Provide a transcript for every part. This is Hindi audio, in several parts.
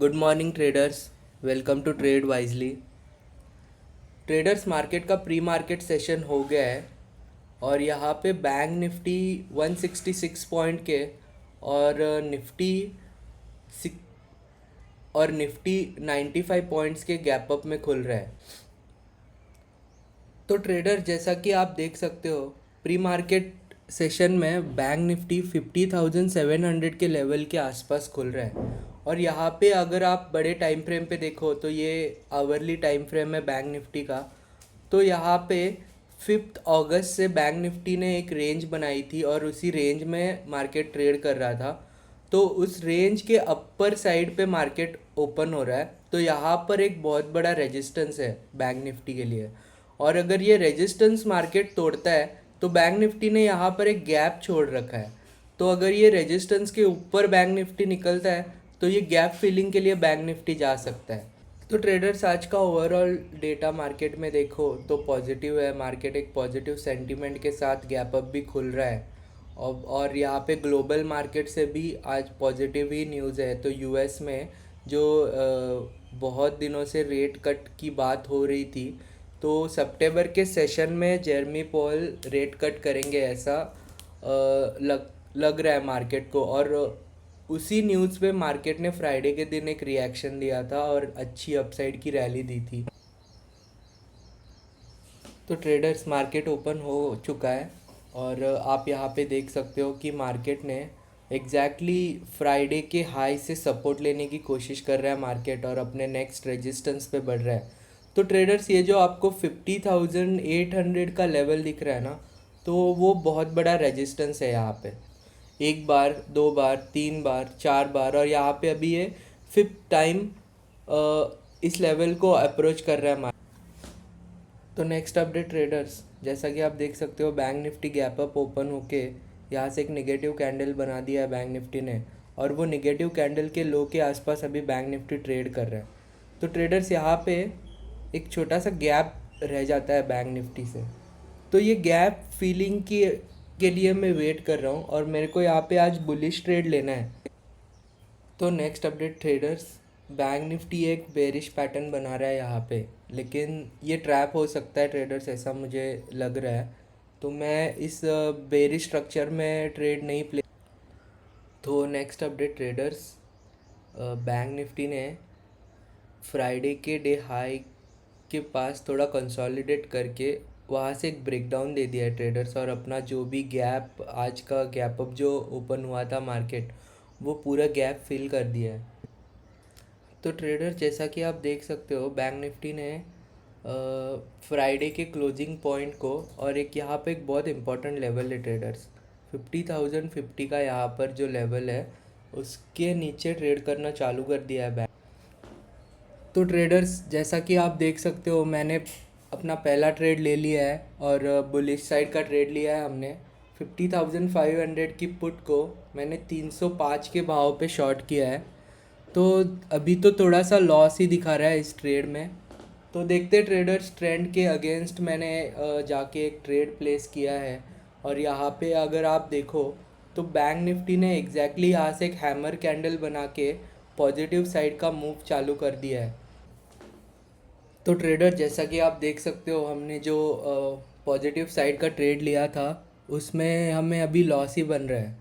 Good morning traders. Welcome to trade wisely. Traders, market का प्री मार्केट सेशन हो गया है और यहाँ पे बैंक निफ्टी 166 पॉइंट के और निफ्टी सिक- और निफ्टी 95 पॉइंट्स के गैप अप में खुल रहा है। तो ट्रेडर, जैसा कि आप देख सकते हो, प्री मार्केट सेशन में बैंक निफ्टी 50,700 के लेवल के आसपास खुल रहा है। और यहाँ पे अगर आप बड़े टाइम फ्रेम पे देखो तो ये आवरली टाइम फ्रेम है बैंक निफ्टी का। तो यहाँ पे 5 अगस्त से बैंक निफ्टी ने एक रेंज बनाई थी और उसी रेंज में मार्केट ट्रेड कर रहा था। तो उस रेंज के अपर साइड पे मार्केट ओपन हो रहा है। तो यहाँ पर एक बहुत बड़ा रेजिस्टेंस है बैंक निफ्टी के लिए। और अगर ये रेजिस्टेंस मार्केट तोड़ता है तो बैंक निफ्टी ने यहाँ पर एक गैप छोड़ रखा है। तो अगर ये रेजिस्टेंस के ऊपर बैंक निफ्टी निकलता है तो ये गैप फिलिंग के लिए बैंक निफ्टी जा सकता है। तो ट्रेडर्स, आज का ओवरऑल डेटा मार्केट में देखो तो पॉजिटिव है। मार्केट एक पॉजिटिव सेंटीमेंट के साथ गैप अप भी खुल रहा है। और यहाँ पे ग्लोबल मार्केट से भी आज पॉजिटिव ही न्यूज़ है। तो यूएस में जो बहुत दिनों से रेट कट की बात हो रही थी, तो सितंबर के सेशन में जेरमी पोल रेट कट करेंगे ऐसा लग रहा है मार्केट को। और उसी न्यूज़ पे मार्केट ने फ्राइडे के दिन एक रिएक्शन दिया था और अच्छी अपसाइड की रैली दी थी। तो ट्रेडर्स, मार्केट ओपन हो चुका है और आप यहाँ पे देख सकते हो कि मार्केट ने एग्जैक्टली फ्राइडे के हाई से सपोर्ट लेने की कोशिश कर रहा है मार्केट और अपने नेक्स्ट रेजिस्टेंस पे बढ़ रहा है। तो ट्रेडर्स, ये जो आपको 50,800 का लेवल दिख रहा है ना, तो वो बहुत बड़ा रेजिस्टेंस है यहाँ पे। एक बार, दो बार, तीन बार, चार बार, और यहाँ पे अभी ये 5th टाइम इस लेवल को अप्रोच कर रहा है। तो नेक्स्ट अपडेट ट्रेडर्स, जैसा कि आप देख सकते हो, bank Nifty gap up open होके यहाँ से एक नेगेटिव कैंडल बना दिया है बैंक निफ्टी ने। और वो नेगेटिव कैंडल के लो के आसपास अभी बैंक निफ्टी ट्रेड कर रहा है। तो ट्रेडर्स, यहाँ पे एक छोटा सा गैप रह जाता है बैंक निफ्टी से। तो ये गैप फीलिंग के लिए मैं वेट कर रहा हूँ और मेरे को यहाँ पे आज बुलिश ट्रेड लेना है। तो next update traders, bank Nifty एक बेरिश पैटर्न बना रहा है यहाँ पे, लेकिन ये ट्रैप हो सकता है ट्रेडर्स, ऐसा मुझे लग रहा है। तो मैं इस बेरिश स्ट्रक्चर में ट्रेड नहीं प्ले। तो next update traders, bank Nifty ने फ्राइडे के डे हाई के पास थोड़ा कंसोलिडेट करके वहाँ से एक ब्रेकडाउन दे दिया है ट्रेडर्स। और अपना जो भी गैप, आज का गैप अप जो ओपन हुआ था मार्केट, वो पूरा गैप फिल कर दिया है। तो ट्रेडर, जैसा कि आप देख सकते हो, बैंक निफ्टी ने फ्राइडे के क्लोजिंग पॉइंट को, और एक यहाँ पे एक बहुत इंपॉर्टेंट लेवल है ट्रेडर्स, 50,050 का यहाँ पर जो लेवल है उसके नीचे ट्रेड करना चालू कर दिया है बैंक। तो ट्रेडर्स, जैसा कि आप देख सकते हो, मैंने अपना पहला ट्रेड ले लिया है और बुलिश साइड का ट्रेड लिया है हमने। 50,500 की पुट को मैंने 305 के भाव पे शॉर्ट किया है। तो अभी तो थोड़ा सा लॉस ही दिखा रहा है इस ट्रेड में। तो देखते ट्रेडर्स, ट्रेंड के अगेंस्ट मैंने जाके एक ट्रेड प्लेस किया है। और यहाँ पे अगर आप देखो तो बैंक निफ्टी ने एग्जैक्टली यहाँ से एक हैमर कैंडल बना के पॉजिटिव साइड का मूव चालू कर दिया है। तो ट्रेडर, जैसा कि आप देख सकते हो, हमने जो पॉजिटिव साइड का ट्रेड लिया था उसमें हमें अभी लॉस ही बन रहा है।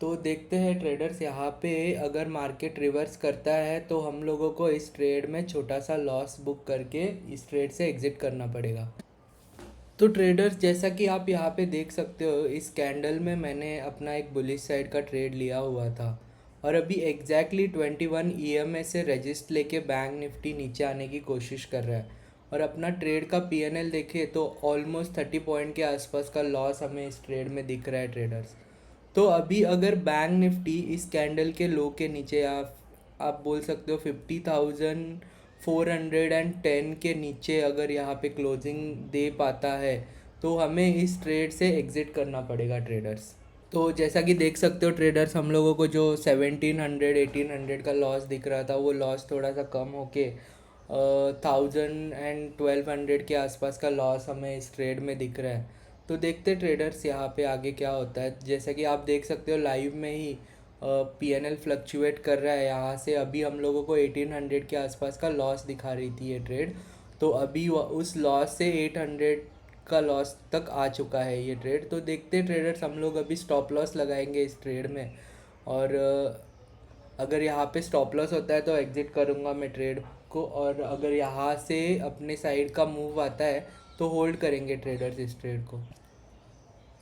तो देखते हैं ट्रेडर्स, यहाँ पे अगर मार्केट रिवर्स करता है तो हम लोगों को इस ट्रेड में छोटा सा लॉस बुक करके इस ट्रेड से एग्ज़िट करना पड़ेगा। तो ट्रेडर्स, जैसा कि आप यहाँ पे देख सकते हो, इस कैंडल में मैंने अपना एक बुलिश साइड का ट्रेड लिया हुआ था और अभी एग्जैक्टली 21 ईएमए से रजिस्ट लेके बैंक निफ्टी नीचे आने की कोशिश कर रहा है। और अपना ट्रेड का पीएनएल देखे तो ऑलमोस्ट 30 पॉइंट के आसपास का लॉस हमें इस ट्रेड में दिख रहा है ट्रेडर्स। तो अभी अगर बैंक निफ्टी इस कैंडल के लो के नीचे, आप बोल सकते हो 50,410 के नीचे अगर यहाँ पे क्लोजिंग दे पाता है तो हमें इस ट्रेड से एग्ज़िट करना पड़ेगा ट्रेडर्स। तो जैसा कि देख सकते हो ट्रेडर्स, हम लोगों को जो 1700 1800 का लॉस दिख रहा था वो लॉस थोड़ा सा कम होके 1000 एंड 1200 के आसपास का लॉस हमें इस ट्रेड में दिख रहा है। तो देखते ट्रेडर्स यहाँ पे आगे क्या होता है। जैसा कि आप देख सकते हो लाइव में ही पीएनएल फ्लक्चुएट कर रहा है यहाँ से। अभी हम लोगों को 1800 के आसपास का लॉस दिखा रही थी ये ट्रेड, तो अभी उस लॉस से 800 का लॉस तक आ चुका है ये ट्रेड। तो देखते ट्रेडर्स, हम लोग अभी स्टॉप लॉस लगाएंगे इस ट्रेड में, और अगर यहाँ पे स्टॉप लॉस होता है तो एग्ज़िट करूँगा मैं ट्रेड को, और अगर यहाँ से अपने साइड का मूव आता है तो होल्ड करेंगे ट्रेडर्स इस ट्रेड को।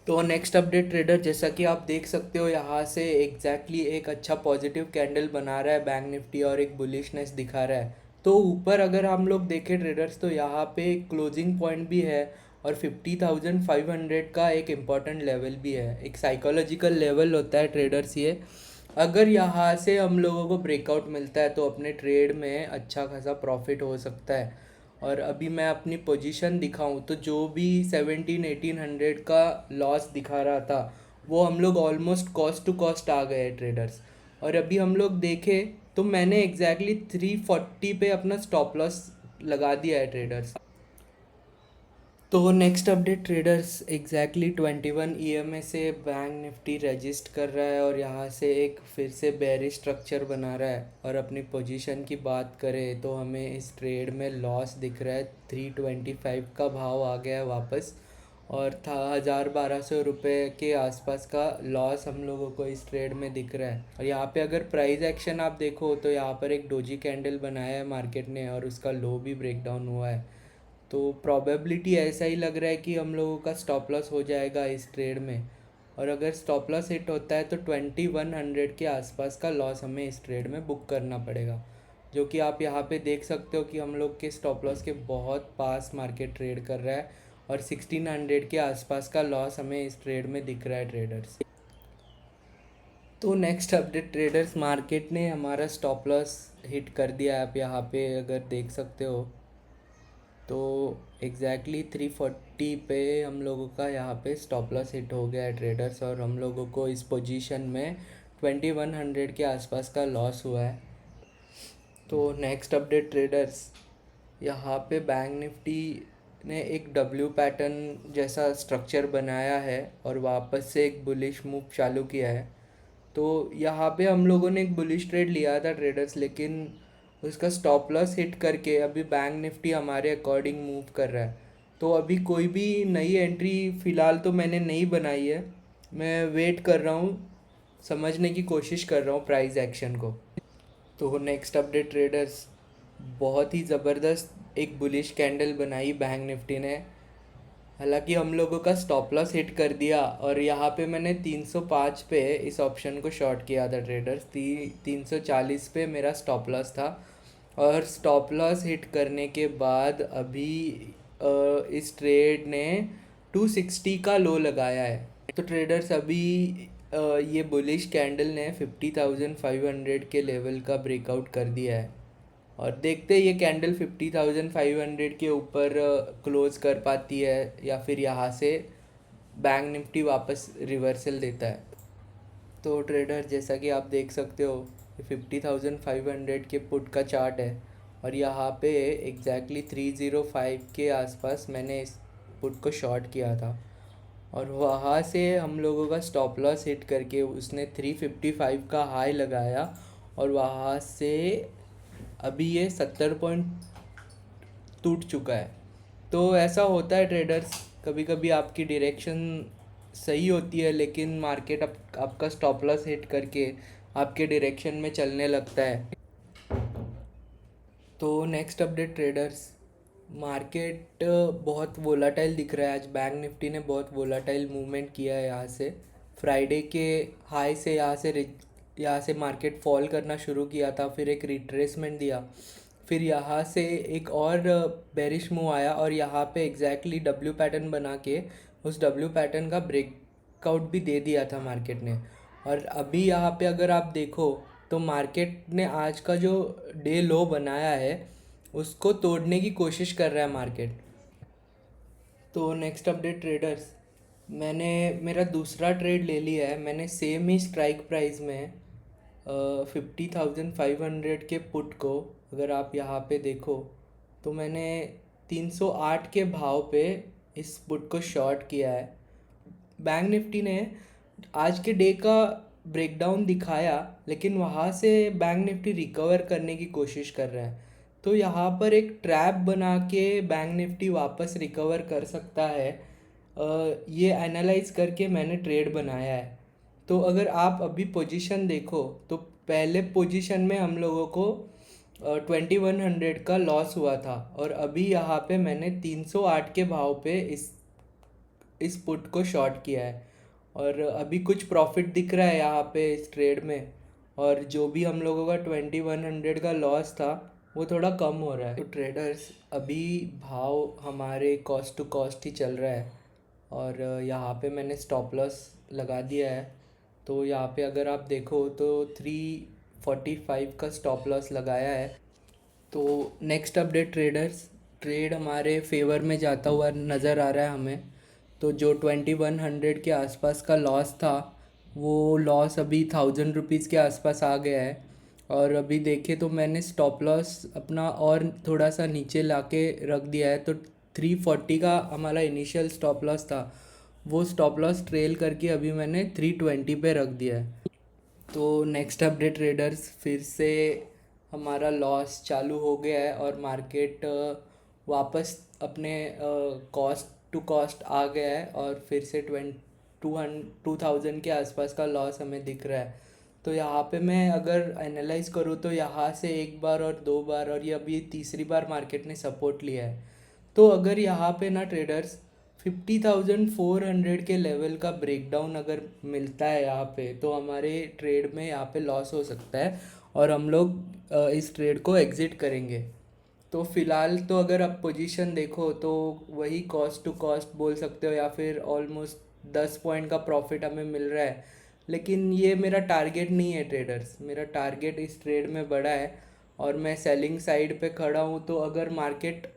तो नेक्स्ट अपडेट ट्रेडर, जैसा कि आप देख सकते हो यहाँ से एग्जैक्टली एक अच्छा पॉजिटिव कैंडल बना रहा है बैंक निफ्टी और एक बुलिशनेस दिखा रहा है। तो ऊपर अगर हम लोग देखें ट्रेडर्स, तो यहाँ पे एक क्लोजिंग पॉइंट भी है और 50,500 का एक इम्पॉर्टेंट लेवल भी है, एक साइकोलॉजिकल लेवल होता है ट्रेडर्स ये। अगर यहाँ से हम लोगों को ब्रेकआउट मिलता है तो अपने ट्रेड में अच्छा खासा प्रॉफिट हो सकता है। और अभी मैं अपनी पोजीशन दिखाऊं तो जो भी 17-1800 का लॉस दिखा रहा था, वो हम लोग ऑलमोस्ट कॉस्ट टू कॉस्ट आ गए ट्रेडर्स। और अभी हम लोग देखें तो मैंने एग्जैक्टली 340 पे अपना स्टॉप लॉस लगा दिया है ट्रेडर्स। तो next update traders, exactly 21 EMA से बैंक निफ्टी रजिस्ट कर रहा है और यहाँ से एक फिर से बेरिश स्ट्रक्चर बना रहा है। और अपनी पोजीशन की बात करें तो हमें इस ट्रेड में लॉस दिख रहा है, 325 का भाव आ गया है वापस, और था 1,000-1,200 रुपये के आसपास का लॉस हम लोगों को इस ट्रेड में दिख रहा है। और यहाँ पे अगर प्राइस एक्शन आप देखो तो यहाँ पर एक डोजी कैंडल बनाया है मार्केट ने और उसका लो भी ब्रेक डाउन हुआ है। तो प्रोबेबिलिटी ऐसा ही लग रहा है कि हम लोगों का स्टॉप लॉस हो जाएगा इस ट्रेड में। और अगर स्टॉप लॉस हिट होता है तो 2100 के आसपास का लॉस हमें इस ट्रेड में बुक करना पड़ेगा, जो कि आप यहाँ पे देख सकते हो कि हम लोग के स्टॉप लॉस के बहुत पास मार्केट ट्रेड कर रहा है, और 1600 के आसपास का लॉस हमें इस ट्रेड में दिख रहा है ट्रेडर्स। तो नेक्स्ट अपडेट ट्रेडर्स, मार्केट ने हमारा स्टॉप लॉस हिट कर दिया है। आप यहाँ पे अगर देख सकते हो तो एग्जैक्टली 340 पे हम लोगों का यहाँ पे स्टॉप लॉस हिट हो गया है ट्रेडर्स, और हम लोगों को इस पोजीशन में 2100 के आसपास का लॉस हुआ है। तो नेक्स्ट अपडेट ट्रेडर्स, यहाँ पे बैंक निफ्टी ने एक डब्ल्यू पैटर्न जैसा स्ट्रक्चर बनाया है और वापस से एक बुलिश मूव चालू किया है। तो यहाँ पे हम लोगों ने एक बुलिश ट्रेड लिया था ट्रेडर्स, लेकिन उसका स्टॉप लॉस हिट करके अभी बैंक निफ्टी हमारे अकॉर्डिंग मूव कर रहा है। तो अभी कोई भी नई एंट्री फ़िलहाल तो मैंने नहीं बनाई है, मैं वेट कर रहा हूँ, समझने की कोशिश कर रहा हूँ प्राइस एक्शन को। तो नेक्स्ट अपडेट ट्रेडर्स, बहुत ही ज़बरदस्त एक बुलिश कैंडल बनाई बैंक निफ्टी ने। हालांकि हम लोगों का स्टॉप लॉस हिट कर दिया, और यहाँ पे मैंने 305 पे इस ऑप्शन को शॉर्ट किया था ट्रेडर्स। 340 पे मेरा स्टॉप लॉस था, और स्टॉप लॉस हिट करने के बाद अभी इस ट्रेड ने 260 का लो लगाया है। तो ट्रेडर्स अभी ये बुलिश कैंडल ने 50,500 के लेवल का ब्रेकआउट कर दिया है, और देखते ये कैंडल 50,500 के ऊपर क्लोज कर पाती है या फिर यहाँ से बैंक निफ्टी वापस रिवर्सल देता है। तो ट्रेडर, जैसा कि आप देख सकते हो, 50,500 के पुट का चार्ट है, और यहाँ पे एग्जैक्टली 305 के आसपास मैंने इस पुट को शॉर्ट किया था, और वहाँ से हम लोगों का स्टॉप लॉस हिट करके उसने 355 का हाई लगाया, और वहाँ से अभी ये 70 पॉइंट टूट चुका है। तो ऐसा होता है ट्रेडर्स, कभी कभी आपकी डायरेक्शन सही होती है लेकिन मार्केट आपका स्टॉप लॉस हिट करके आपके डायरेक्शन में चलने लगता है। तो नेक्स्ट अपडेट ट्रेडर्स, मार्केट बहुत वोलाटाइल दिख रहा है। आज बैंक निफ्टी ने बहुत वोलाटाइल मूवमेंट किया है। यहाँ से फ्राइडे के हाई से यहाँ से मार्केट फॉल करना शुरू किया था, फिर एक रिट्रेसमेंट दिया, फिर यहाँ से एक और बेरिश मूव आया, और यहाँ पे एग्जैक्टली डब्ल्यू पैटर्न बना के उस डब्ल्यू पैटर्न का ब्रेकआउट भी दे दिया था मार्केट ने। और अभी यहाँ पे अगर आप देखो तो मार्केट ने आज का जो डे लो बनाया है उसको तोड़ने की कोशिश कर रहा है मार्केट। तो नेक्स्ट अपडेट ट्रेडर्स, मैंने मेरा दूसरा ट्रेड ले लिया है। मैंने सेम ही स्ट्राइक प्राइस में 50,500 के पुट को, अगर आप यहाँ पे देखो तो मैंने 308 के भाव पे इस पुट को शॉर्ट किया है। बैंक निफ्टी ने आज के डे का ब्रेकडाउन दिखाया, लेकिन वहाँ से बैंक निफ्टी रिकवर करने की कोशिश कर रहा है। तो यहाँ पर एक ट्रैप बना के बैंक निफ्टी वापस रिकवर कर सकता है, ये एनालाइज करके मैंने ट्रेड बनाया है। तो अगर आप अभी पोजीशन देखो तो पहले पोजीशन में हम लोगों को 2100 का लॉस हुआ था, और अभी यहाँ पे मैंने 308 के भाव पे इस पुट को शॉर्ट किया है, और अभी कुछ प्रॉफिट दिख रहा है यहाँ पे इस ट्रेड में। और जो भी हम लोगों का 2100 का लॉस था वो थोड़ा कम हो रहा है। तो ट्रेडर्स, अभी भाव हमारे कॉस्ट टू कॉस्ट ही चल रहा है, और यहाँ पे मैंने स्टॉप लॉस लगा दिया है। तो यहाँ पे अगर आप देखो तो 345 का स्टॉप लॉस लगाया है। तो नेक्स्ट अपडेट ट्रेडर्स, ट्रेड हमारे फेवर में जाता हुआ नज़र आ रहा है हमें। तो जो 2100 के आसपास का लॉस था, वो लॉस अभी 1000 रुपीज़ के आसपास आ गया है। और अभी देखे तो मैंने स्टॉप लॉस अपना और थोड़ा सा नीचे लाके रख दिया है। तो 340 का हमारा इनिशियल स्टॉप लॉस था, वो स्टॉप लॉस ट्रेल करके अभी मैंने 320 पे रख दिया है। तो नेक्स्ट अपडेट ट्रेडर्स, फिर से हमारा लॉस चालू हो गया है और मार्केट वापस अपने कॉस्ट टू कॉस्ट आ गया है, और फिर से 2000 के आसपास का लॉस हमें दिख रहा है। तो यहाँ पे मैं अगर एनालाइज करूँ तो यहाँ से एक बार और दो बार, और ये अभी तीसरी बार मार्केट ने सपोर्ट लिया है। तो अगर यहाँ पे ना ट्रेडर्स 50,400 के लेवल का ब्रेकडाउन अगर मिलता है यहाँ पे, तो हमारे ट्रेड में यहाँ पे लॉस हो सकता है, और हम लोग इस ट्रेड को एग्ज़िट करेंगे। तो फ़िलहाल तो अगर आप पोजीशन देखो तो वही कॉस्ट टू कॉस्ट बोल सकते हो, या फिर ऑलमोस्ट 10 पॉइंट का प्रॉफिट हमें मिल रहा है। लेकिन ये मेरा टारगेट नहीं है ट्रेडर्स, मेरा टारगेट इस ट्रेड में बड़ा है, और मैं सेलिंग साइड पे खड़ा हूँ। तो अगर मार्केट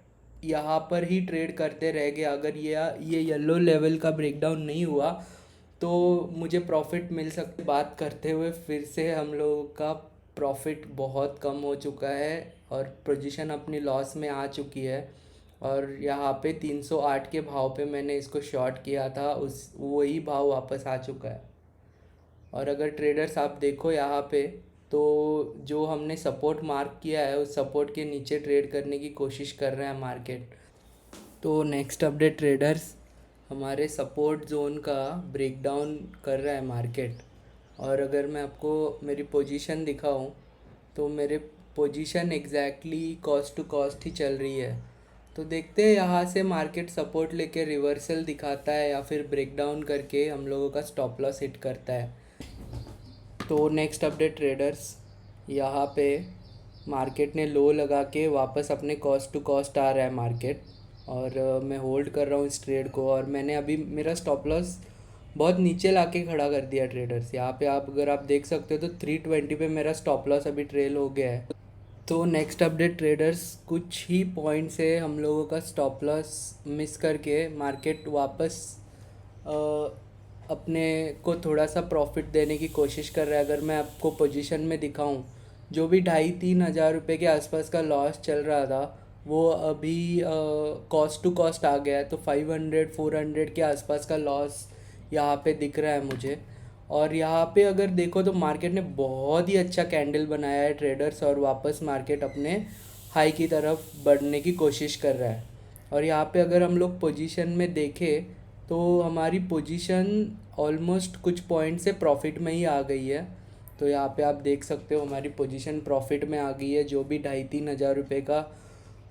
यहाँ पर ही ट्रेड करते रह गया, अगर ये येलो लेवल का ब्रेकडाउन नहीं हुआ, तो मुझे प्रॉफिट मिल सकते। बात करते हुए फिर से हम लोगों का प्रॉफिट बहुत कम हो चुका है, और पोजीशन अपनी लॉस में आ चुकी है। और यहाँ पे 308 के भाव पे मैंने इसको शॉर्ट किया था, उस वही भाव वापस आ चुका है। और अगर ट्रेडर्स आप देखो यहाँ पे, तो जो हमने सपोर्ट मार्क किया है उस सपोर्ट के नीचे ट्रेड करने की कोशिश कर रहे हैं मार्केट। तो नेक्स्ट अपडेट ट्रेडर्स, हमारे सपोर्ट जोन का ब्रेकडाउन कर रहा है मार्केट। और अगर मैं आपको मेरी पोजीशन दिखाऊं तो मेरे position exactly cost to cost ही चल रही है। तो देखते हैं यहाँ से मार्केट सपोर्ट लेके रिवर्सल दिखाता है, या फिर ब्रेकडाउन करके हम लोगों का स्टॉप लॉस हिट करता है। तो नेक्स्ट अपडेट ट्रेडर्स, यहाँ पे मार्केट ने लो लगा के वापस अपने कॉस्ट टू कॉस्ट आ रहा है मार्केट, और मैं होल्ड कर रहा हूँ इस ट्रेड को। और मैंने अभी मेरा स्टॉप लॉस बहुत नीचे लाके खड़ा कर दिया ट्रेडर्स। यहाँ पे आप अगर आप देख सकते हो तो 320 पे मेरा स्टॉप लॉस अभी ट्रेल हो गया है। तो नेक्स्ट अपडेट ट्रेडर्स, कुछ ही पॉइंट से हम लोगों का स्टॉप लॉस मिस करके मार्केट वापस अ, अपने को थोड़ा सा प्रॉफिट देने की कोशिश कर रहा है। अगर मैं आपको पोजीशन में दिखाऊं, जो भी 2,500-3,000 रुपये के आसपास का लॉस चल रहा था, वो अभी कॉस्ट टू कॉस्ट आ गया है। तो 500-400 के आसपास का लॉस यहाँ पे दिख रहा है मुझे। और यहाँ पे अगर देखो तो मार्केट ने बहुत ही अच्छा कैंडल बनाया है ट्रेडर्स, और वापस मार्केट अपने हाई की तरफ बढ़ने की कोशिश कर रहा है। और यहाँ पे अगर हम लोग पोजीशन में देखें तो हमारी पोजीशन ऑलमोस्ट कुछ पॉइंट से प्रॉफिट में ही आ गई है। तो यहाँ पे आप देख सकते हो हमारी पोजीशन प्रॉफिट में आ गई है। जो भी 2,500-3,000 रुपये का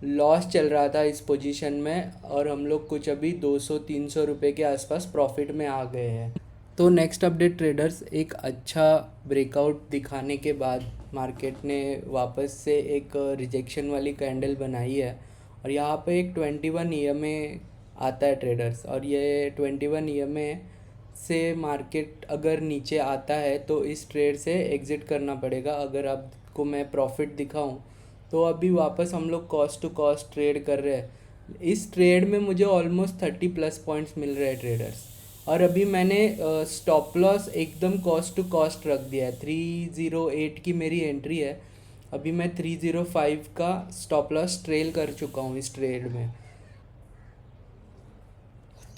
लॉस चल रहा था इस पोजीशन में, और हम लोग कुछ अभी 200-300 रुपये के आसपास प्रॉफिट में आ गए हैं। तो नेक्स्ट अपडेट ट्रेडर्स, एक अच्छा ब्रेकआउट दिखाने के बाद मार्केट ने वापस से एक रिजेक्शन वाली कैंडल बनाई है, और यहाँ पे एक 21 ईएमए आता है ट्रेडर्स। और ये 21 ईएमए से मार्केट अगर नीचे आता है तो इस ट्रेड से एग्ज़िट करना पड़ेगा। अगर आपको मैं प्रॉफिट दिखाऊं तो अभी वापस हम लोग कॉस्ट टू कॉस्ट ट्रेड कर रहे हैं। इस ट्रेड में मुझे ऑलमोस्ट 30+ पॉइंट्स मिल रहे हैं ट्रेडर्स। और अभी मैंने स्टॉप लॉस एकदम कॉस्ट टू कॉस्ट रख दिया है। 308 की मेरी एंट्री है, अभी मैं 305 का स्टॉप लॉस ट्रेल कर चुका हूँ इस ट्रेड में।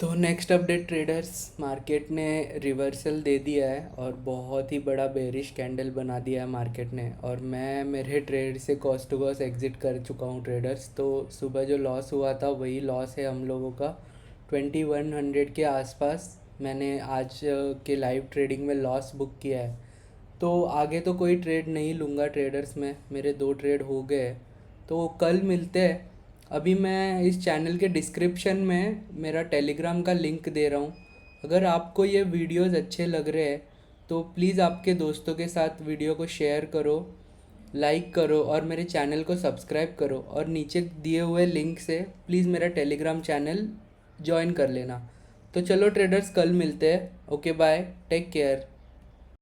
तो नेक्स्ट अपडेट ट्रेडर्स, मार्केट ने रिवर्सल दे दिया है और बहुत ही बड़ा बेरिश कैंडल बना दिया है मार्केट ने, और मैं मेरे ट्रेड से कॉस्ट टू कॉस्ट एग्जिट कर चुका हूँ ट्रेडर्स। तो सुबह जो लॉस हुआ था वही लॉस है हम लोगों का, 2100 के आसपास मैंने आज के लाइव ट्रेडिंग में लॉस बुक किया है। तो आगे तो कोई ट्रेड नहीं लूँगा ट्रेडर्स में, मेरे 2 ट्रेड हो गए। तो कल मिलते हैं। अभी मैं इस चैनल के डिस्क्रिप्शन में मेरा टेलीग्राम का लिंक दे रहा हूँ। अगर आपको ये वीडियोस अच्छे लग रहे हैं तो प्लीज़ आपके दोस्तों के साथ वीडियो को शेयर करो, लाइक करो और मेरे चैनल को सब्सक्राइब करो, और नीचे दिए हुए लिंक से प्लीज़ मेरा टेलीग्राम चैनल ज्वाइन कर लेना। तो चलो ट्रेडर्स, कल मिलते हैं। Okay bye, take care.